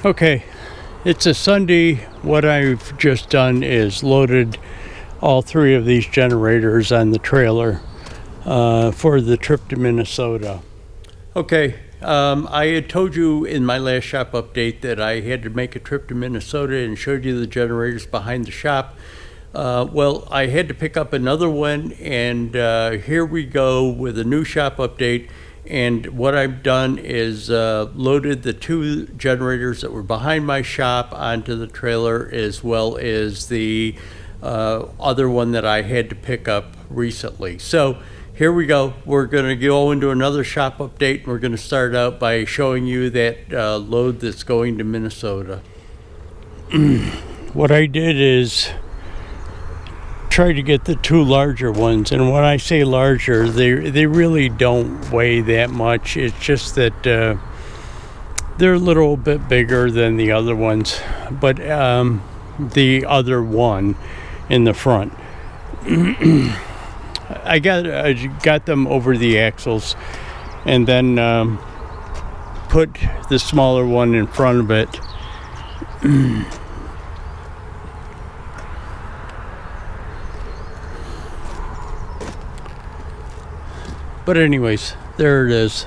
Okay, it's a Sunday. What I've just done is loaded all three of these generators on the trailer for the trip to Minnesota. Okay, I had told you in my last shop update that I had to make a trip to Minnesota and showed you the generators behind the shop. Well, I had to pick up another one, and here we go with a new shop update. And what I've done is loaded the two generators that were behind my shop onto the trailer, as well as the other one that I had to pick up recently. So here we go. We're going to go into another shop update, and we're going to start out by showing you that load that's going to Minnesota. What I did is try to get the two larger ones, and when I say larger, they really don't weigh that much. It's just that they're a little bit bigger than the other ones, but the other one in the front. I got them over the axles, and then put the smaller one in front of it. But anyways, there it is.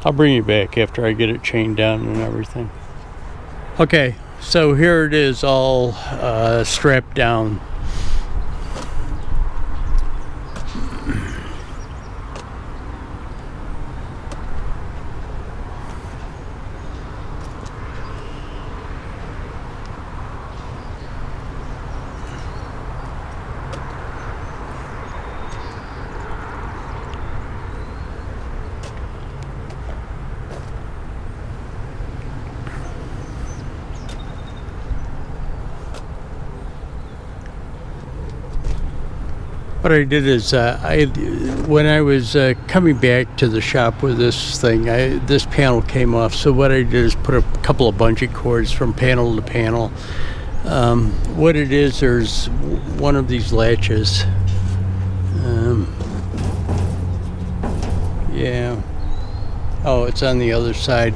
I'll bring you back after I get it chained down and everything. Okay, so here it is, all strapped down. What I did is, when I was coming back to the shop with this thing, this panel came off. So what I did is put a couple of bungee cords from panel to panel. What it is, there's one of these latches. Yeah. Oh, it's on the other side.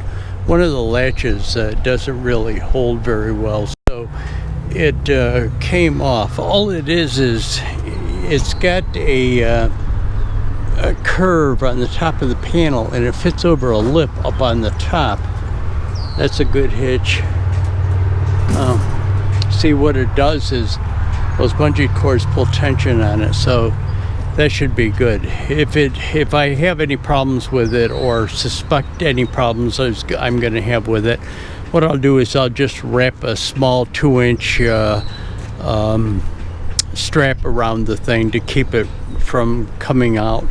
One of the latches doesn't really hold very well, so it came off. All it is it's got a curve on the top of the panel, and it fits over a lip up on the top. That's a good hitch. See, what it does is those bungee cords pull tension on it, so that should be good. If I have any problems with it or suspect any problems I'm going to have with it, what I'll do is I'll just wrap a small 2-inch strap around the thing to keep it from coming out.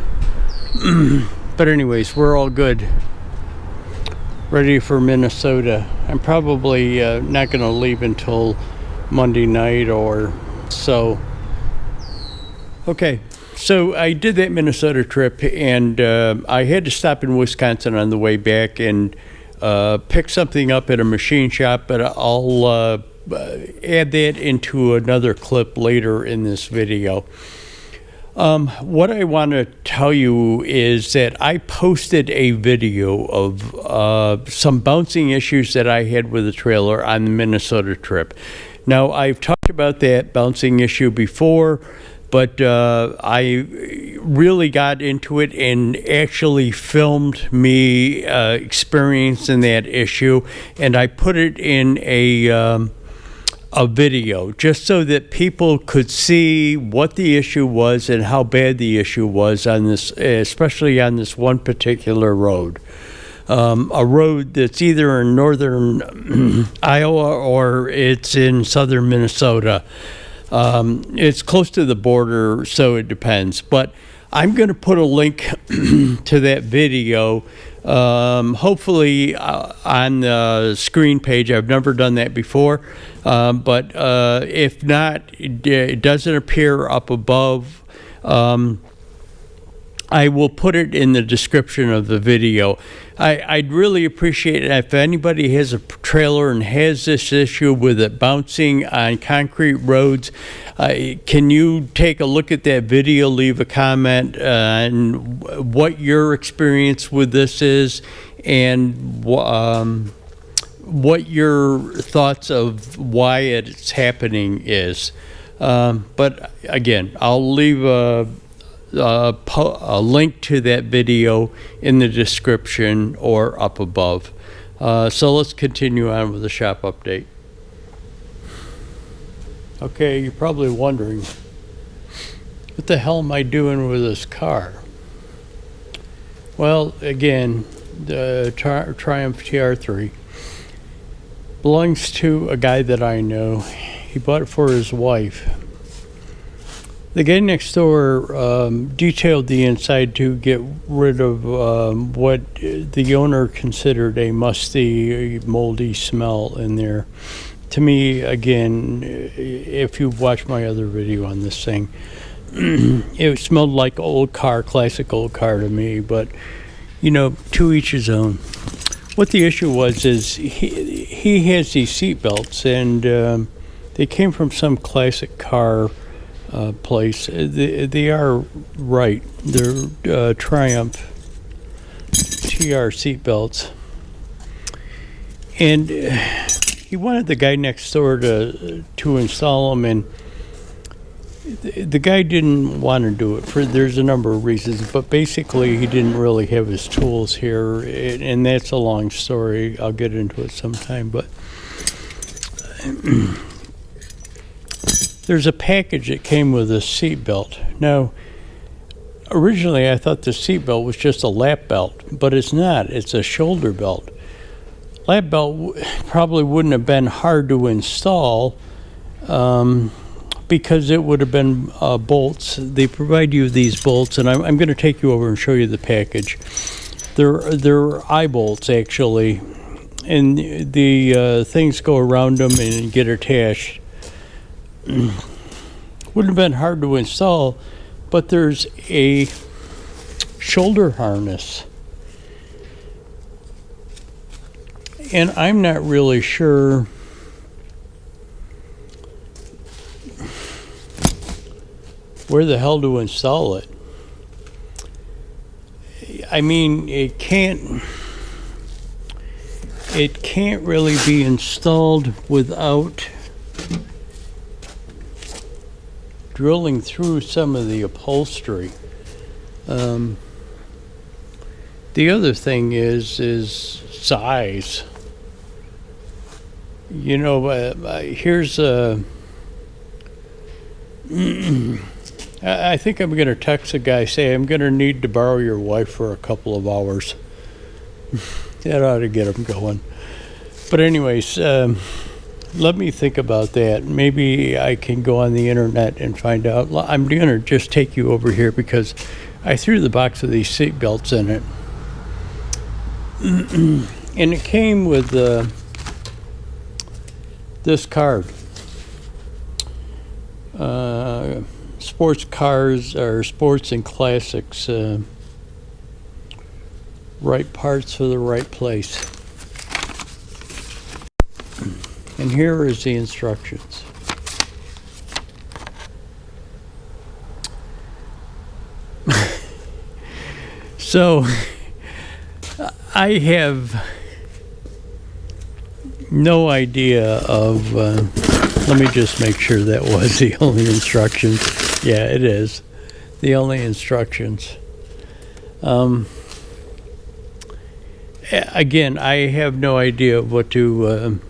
But anyways, we're all good, ready for Minnesota. I'm probably not going to leave until Monday night or so. Okay, so I did that Minnesota trip, and I had to stop in Wisconsin on the way back and pick something up at a machine shop, but I'll add that into another clip later in this video. What I want to tell you is that I posted a video of some bouncing issues that I had with the trailer on the Minnesota trip. Now, I've talked about that bouncing issue before, but I really got into it and actually filmed me experiencing that issue, and I put it in a video just so that people could see what the issue was and how bad the issue was on this, especially on this one particular road. A road that's either in northern Iowa or it's in southern Minnesota. It's close to the border, so it depends. But I'm going to put a link to that video, hopefully on the screen page. I've never done that before, but if not, it doesn't appear up above. I will put it in the description of the video. I'd really appreciate it if anybody has a trailer and has this issue with it bouncing on concrete roads. Can you take a look at that video, leave a comment on what your experience with this is, and what your thoughts of why it's happening is. But again, I'll leave a link to that video in the description or up above. So let's continue on with the shop update. Okay, you're probably wondering, what the hell am I doing with this car? Well, again, the Triumph TR3 belongs to a guy that I know. He bought it for his wife. The guy next door detailed the inside to get rid of what the owner considered a musty, moldy smell in there. To me, again, if you've watched my other video on this thing, it smelled like old car, classic old car to me, but, you know, to each his own. What the issue was is he has these seat belts, and they came from some classic car place. They are right. They're Triumph TR seat belts. And he wanted the guy next door to install them, and the guy didn't want to do it. There's a number of reasons, but basically he didn't really have his tools here, and that's a long story. I'll get into it sometime, but there's a package that came with a seat belt. Now, originally I thought the seat belt was just a lap belt, but it's not. It's a shoulder belt. Lap belt probably wouldn't have been hard to install because it would have been bolts. They provide you these bolts, and I'm going to take you over and show you the package. They're eye bolts, actually, and the things go around them and get attached. Wouldn't have been hard to install, but there's a shoulder harness. And I'm not really sure where the hell to install it. I mean, it can't really be installed without drilling through some of the upholstery. The other thing is size. You know, here's a. I think I'm going to text a guy, say I'm going to need to borrow your wife for a couple of hours. That ought to get him going. But anyways, let me think about that. Maybe I can go on the internet and find out. I'm going to just take you over here because I threw the box of these seat belts in it. And it came with this card. Sports cars or sports and classics. Right parts for the right place. And here is the instructions. So, I have no idea of, let me just make sure that was the only instructions. Yeah, it is. The only instructions. Again, I have no idea what to,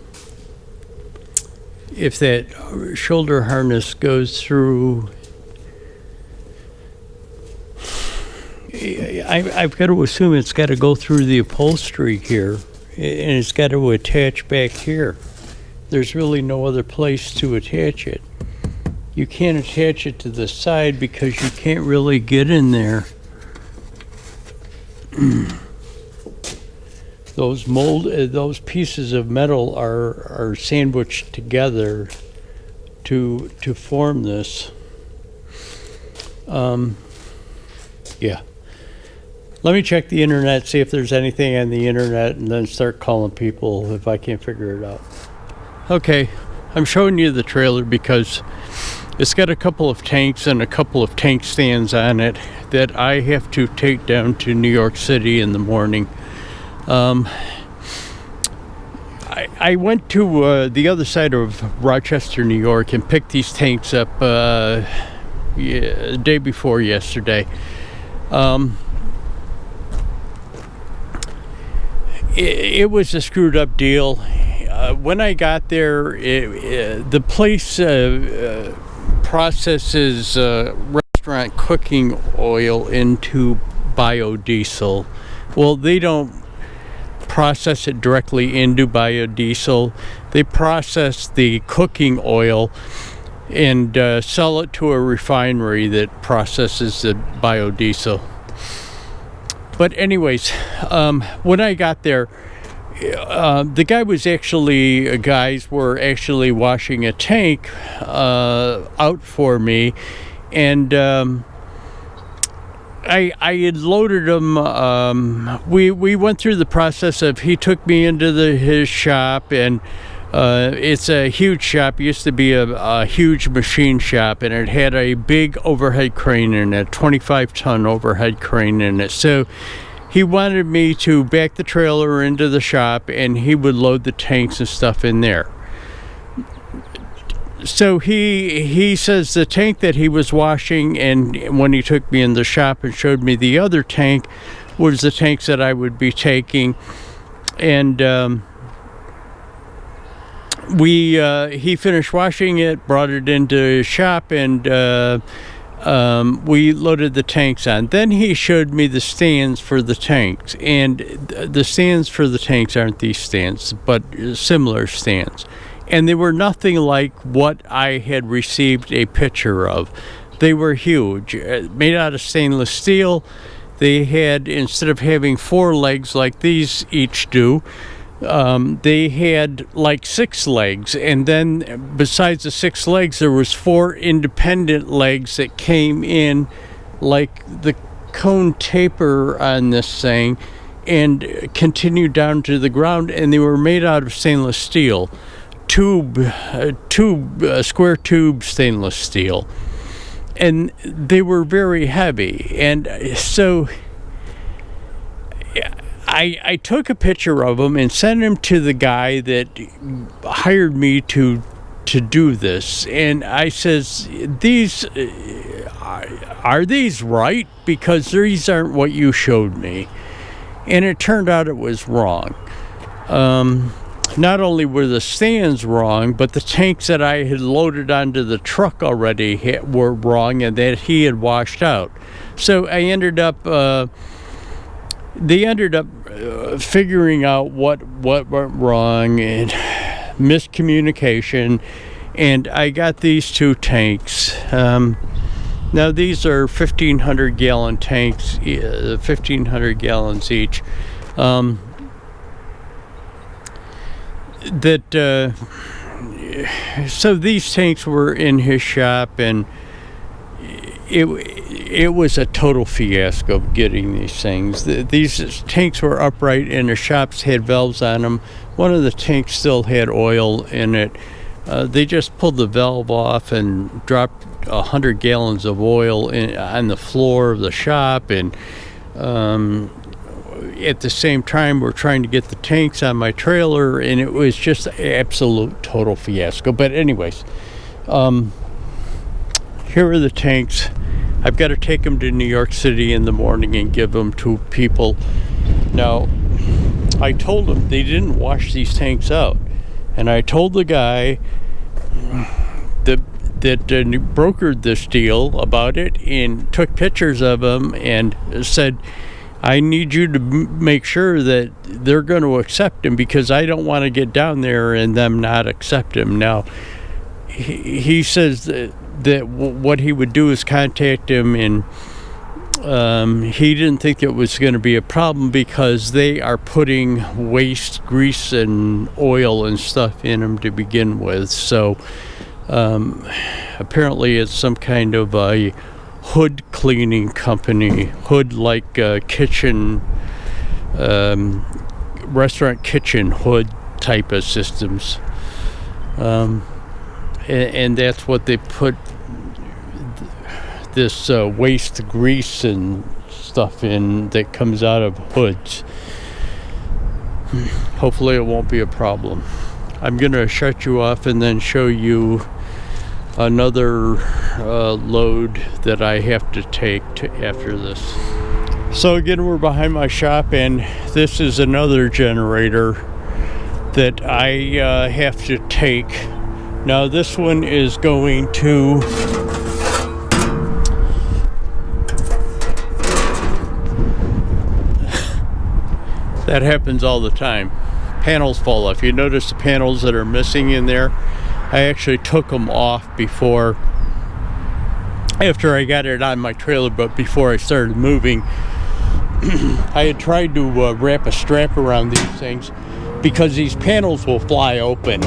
if that shoulder harness goes through. I've got to assume it's got to go through the upholstery here, and it's got to attach back here. There's really no other place to attach it. You can't attach it to the side because you can't really get in there. Those pieces of metal are sandwiched together to form this. Yeah. Let me check the internet, see if there's anything on the internet, and then start calling people if I can't figure it out. Okay, I'm showing you the trailer because it's got a couple of tanks and a couple of tank stands on it that I have to take down to New York City in the morning. I went to the other side of Rochester, New York, and picked these tanks up the day before yesterday. It was a screwed up deal. When I got there, the place processes restaurant cooking oil into biodiesel. Well, they don't process it directly into biodiesel. They process the cooking oil and sell it to a refinery that processes the biodiesel. But anyways, when I got there, the guys were actually washing a tank out for me, and I had loaded them. We went through the process of, he took me into his shop, and it's a huge shop. It used to be a huge machine shop, and it had a big overhead crane in it, 25-ton overhead crane in it. So he wanted me to back the trailer into the shop, and he would load the tanks and stuff in there. So he says the tank that he was washing, and when he took me in the shop and showed me the other tank, was the tanks that I would be taking. And he finished washing it, brought it into his shop, and we loaded the tanks on. Then he showed me the stands for the tanks, and the stands for the tanks aren't these stands, but similar stands. And they were nothing like what I had received a picture of. They were huge, made out of stainless steel. They had, instead of having 4 legs like these each do, they had like 6 legs, and then besides the 6 legs, there was 4 independent legs that came in like the cone taper on this thing and continued down to the ground, and they were made out of stainless steel, square tube stainless steel, and they were very heavy. And so I took a picture of them and sent them to the guy that hired me to do this, and I says, these are these right? Because these aren't what you showed me. And it turned out it was wrong. Not only were the stands wrong, but the tanks that I had loaded onto the truck already were wrong, and that he had washed out. So I ended up they ended up figuring out what went wrong, and miscommunication, and I got these 2 tanks. Now these are 1,500 gallon tanks, 1,500 gallons each. So these tanks were in his shop, and it was a total fiasco getting these things. These tanks were upright, and the shops had valves on them. One of the tanks still had oil in it. They just pulled the valve off and dropped 100 gallons of oil on the floor of the shop, and at the same time we're trying to get the tanks on my trailer, and it was just absolute total fiasco. But anyways, here are the tanks. I've got to take them to New York City in the morning and give them to people. Now, I told them they didn't wash these tanks out, and I told the guy that brokered this deal about it and took pictures of them and said, I need you to make sure that they're going to accept him, because I don't want to get down there and them not accept him. Now, he says that what he would do is contact him, and he didn't think it was going to be a problem because they are putting waste grease and oil and stuff in them to begin with. So apparently it's some kind of a hood cleaning company, hood like kitchen, restaurant kitchen hood type of systems, and that's what they put this waste grease and stuff in that comes out of hoods. hopefully it won't be a problem. I'm gonna shut you off and then show you another load that I have to take after this. So again, we're behind my shop, and this is another generator that I have to take. Now this one is going to that happens all the time. Panels fall off. You notice the panels that are missing in there? I actually took them off before, after I got it on my trailer, but before I started moving. I had tried to wrap a strap around these things because these panels will fly open.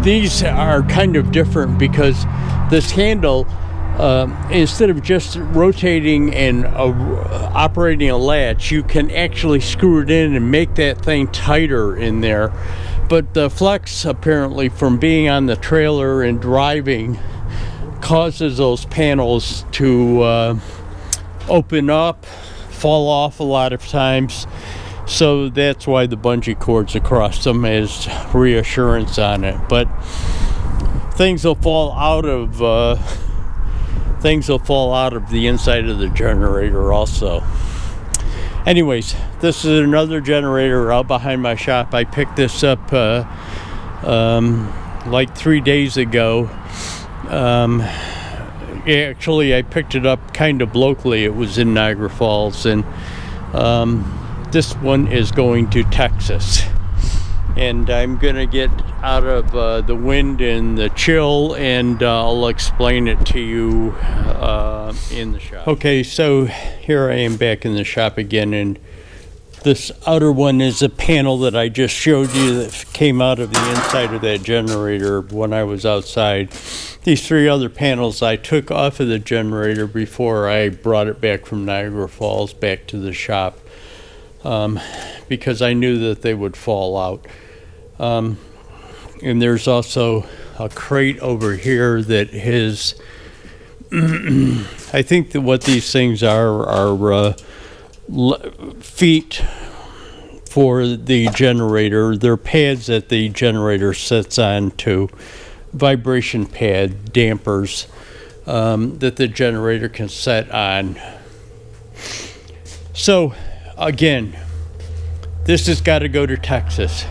These are kind of different because this handle, instead of just rotating and operating a latch, you can actually screw it in and make that thing tighter in there. But the flex, apparently, from being on the trailer and driving, causes those panels to open up, fall off a lot of times. So that's why the bungee cords across them is reassurance on it. But things will fall out of the inside of the generator also. Anyways, this is another generator out behind my shop. I picked this up like 3 days ago. Actually, I picked it up kind of locally. It was in Niagara Falls, and this one is going to Texas. And I'm gonna get out of the wind and the chill, and I'll explain it to you in the shop. Okay, so here I am back in the shop again, and this outer one is a panel that I just showed you that came out of the inside of that generator when I was outside. These 3 other panels I took off of the generator before I brought it back from Niagara Falls back to the shop, because I knew that they would fall out. And there's also a crate over here that is I think that what these things are feet for the generator. They're pads that the generator sits on to, vibration pad dampers that the generator can set on. So again, this has got to go to Texas.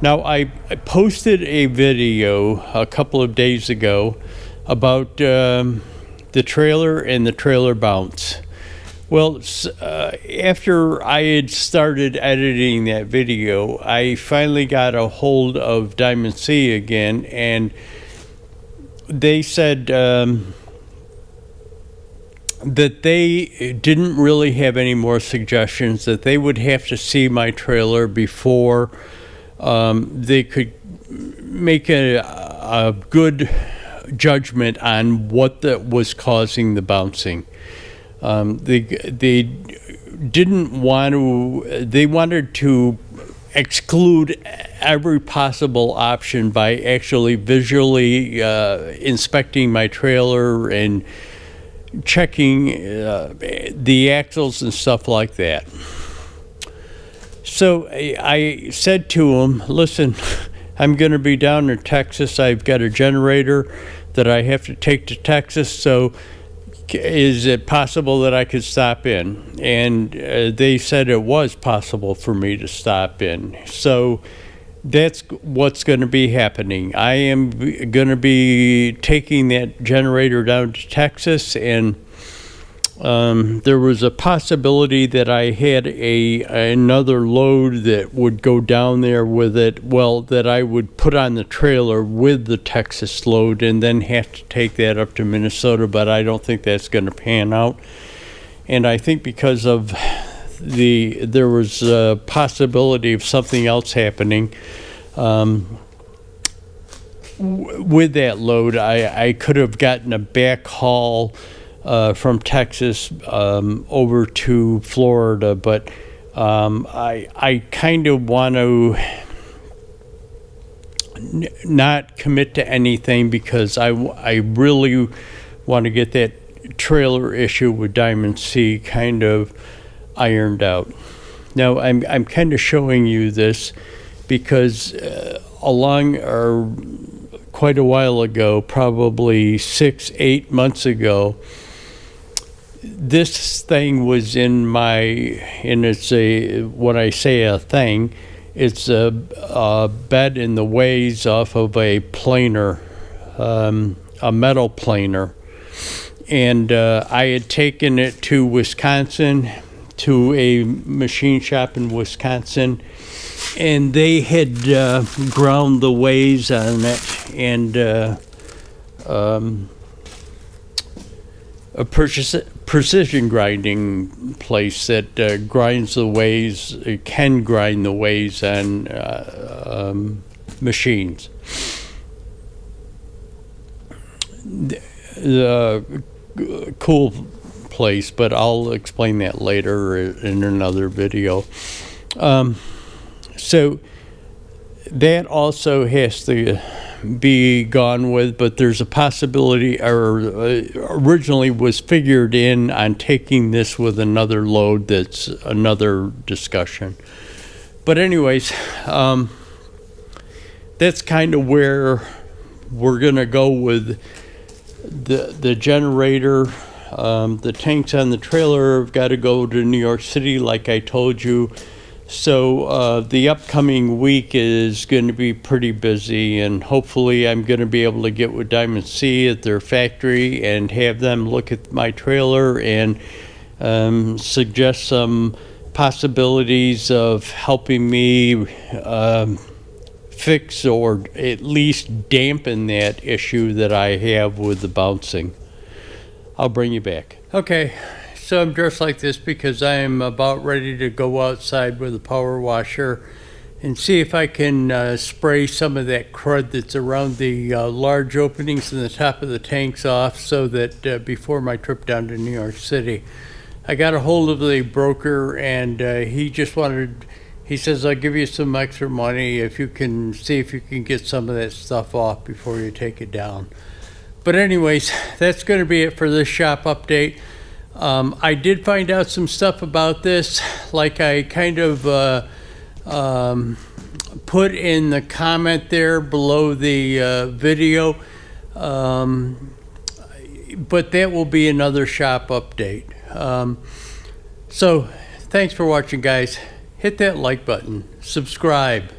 Now I posted a video a couple of days ago about the trailer and the trailer bounce. Well, after I had started editing that video, I finally got a hold of Diamond C again, and they said that they didn't really have any more suggestions, that they would have to see my trailer before they could make a good judgment on what was causing the bouncing. They didn't want to, they wanted to exclude every possible option by actually visually inspecting my trailer and checking the axles and stuff like that. So I said to him, listen, I'm going to be down in Texas. I've got a generator that I have to take to Texas, so is it possible that I could stop in? And they said it was possible for me to stop in. So that's what's going to be happening. I am going to be taking that generator down to Texas, and there was a possibility that I had another load that would go down there with it, well, that I would put on the trailer with the Texas load and then have to take that up to Minnesota, but I don't think that's going to pan out. And I think because of there was a possibility of something else happening with that load, I could have gotten a back haul from Texas over to Florida, but I kind of want to not commit to anything because I really want to get that trailer issue with Diamond C kind of ironed out. Now I'm kind of showing you this because quite a while ago, probably 6-8 months ago, this thing was and it's when I say a thing, it's a bed in the ways off of a planer, a metal planer. And I had taken it to Wisconsin, to a machine shop in Wisconsin, and they had ground the ways on it, and a precision grinding place that grinds the ways, it can grind the ways on machines. The cool place, but I'll explain that later in another video. So that also has to be gone with, but there's a possibility, or originally was figured in on taking this with another load. That's another discussion. But anyways, that's kind of where we're gonna go with the generator. The tanks on the trailer have got to go to New York City, like I told you. So the upcoming week is going to be pretty busy, and hopefully I'm going to be able to get with Diamond C at their factory and have them look at my trailer and suggest some possibilities of helping me fix or at least dampen that issue that I have with the bouncing. I'll bring you back. Okay, so I'm dressed like this because I am about ready to go outside with a power washer and see if I can spray some of that crud that's around the large openings in the top of the tanks off, so that before my trip down to New York City. I got a hold of the broker, and he says, I'll give you some extra money if you can see if you can get some of that stuff off before you take it down. But anyways, that's going to be it for this shop update. I did find out some stuff about this, like I kind of put in the comment there below the video. But that will be another shop update. So thanks for watching, guys. Hit that like button, subscribe.